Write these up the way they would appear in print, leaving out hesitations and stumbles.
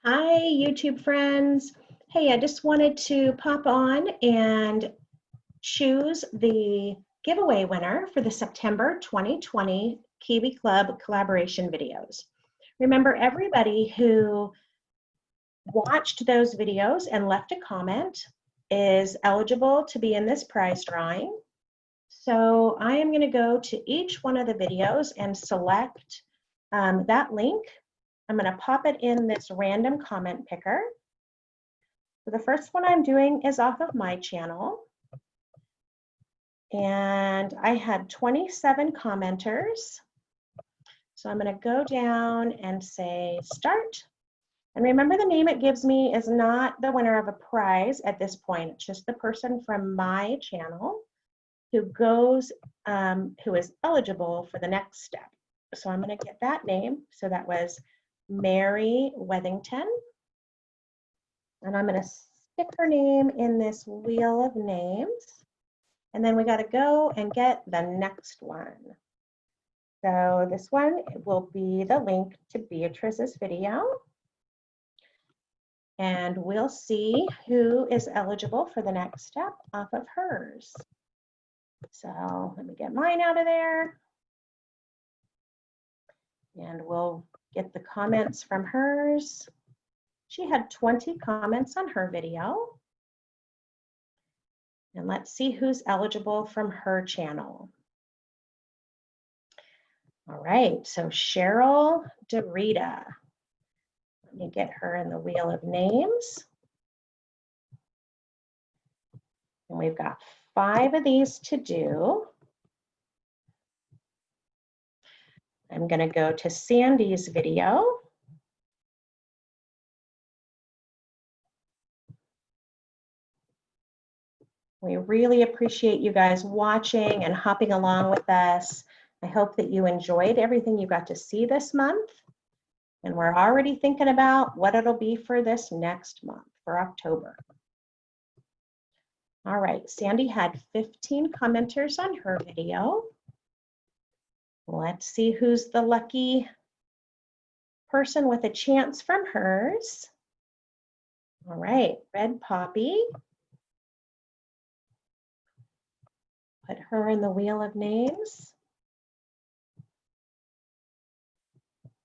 Hi, YouTube friends. Hey, I just wanted to pop on and choose the giveaway winner for the September 2020 Kiwi Club Collaboration videos. Remember, everybody who watched those videos and left a comment is eligible to be in this prize drawing. So I am going to go to each one of the videos and select that link. I'm going to pop it in this random comment picker. So the first one I'm doing is off of my channel. And I had 27 commenters. So I'm going to go down and say start. And remember, the name it gives me is not the winner of a prize at this point. It's just the person from my channel who is eligible for the next step. So I'm going to get that name. So that was Mary Wethington. And I'm going to stick her name in this wheel of names. And then we got to go and get the next one. So this one will be the link to Beatrice's video. And we'll see who is eligible for the next step off of hers. So let me get mine out of there. And we'll get the comments from hers. She had 20 comments on her video. And let's see who's eligible from her channel. All right, so Cheryl DeRita. Let me get her in the wheel of names. And we've got 5 of these to do. I'm going to go to Sandy's video. We really appreciate you guys watching and hopping along with us. I hope that you enjoyed everything you got to see this month. And we're already thinking about what it'll be for this next month, for October. All right, Sandy had 15 commenters on her video. Let's see who's the lucky person with a chance from hers. All right, Red Poppy. Put her in the wheel of names.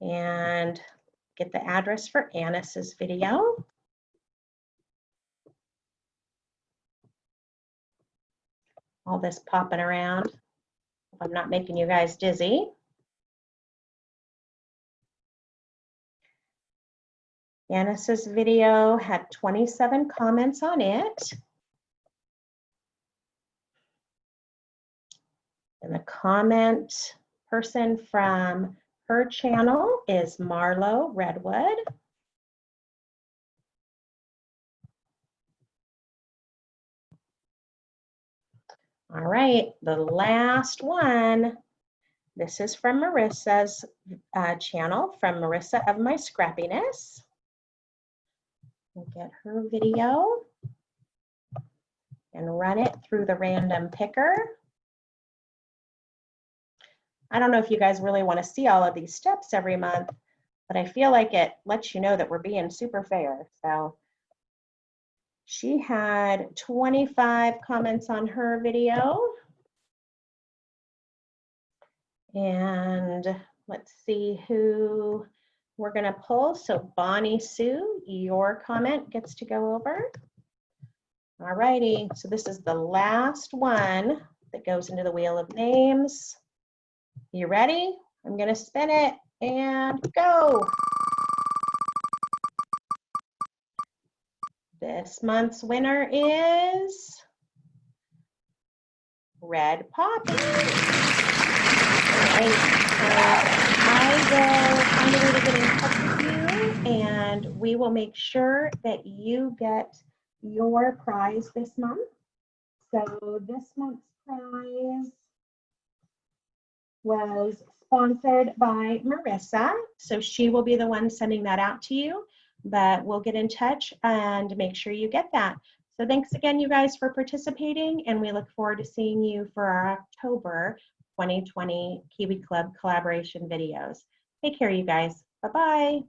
And get the address for Annis's video. All this popping around. If I'm not making you guys dizzy. Annis's video had 27 comments on it. And the comment person from her channel is Marlo Redwood. All right, the last one. This is from Marissa's channel, from Marissa of My Scrappiness. We'll get her video and run it through the random picker. I don't know if you guys really want to see all of these steps every month, but I feel like it lets you know that we're being super fair. So she had 25 comments on her video. And let's see who we're going to pull. So Bonnie Sue, your comment gets to go over. All righty, so this is the last one that goes into the wheel of names. You ready? I'm going to spin it and go. This month's winner is Red Poppy. Right. I will find a way to get in touch with you, and we will make sure that you get your prize this month. So this month's prize was sponsored by Marissa, so she will be the one sending that out to you, but we'll get in touch and make sure you get that. So thanks again, you guys, for participating, and we look forward to seeing you for our October 2020 Kiwi Club collaboration videos. Take care, you guys. Bye-bye.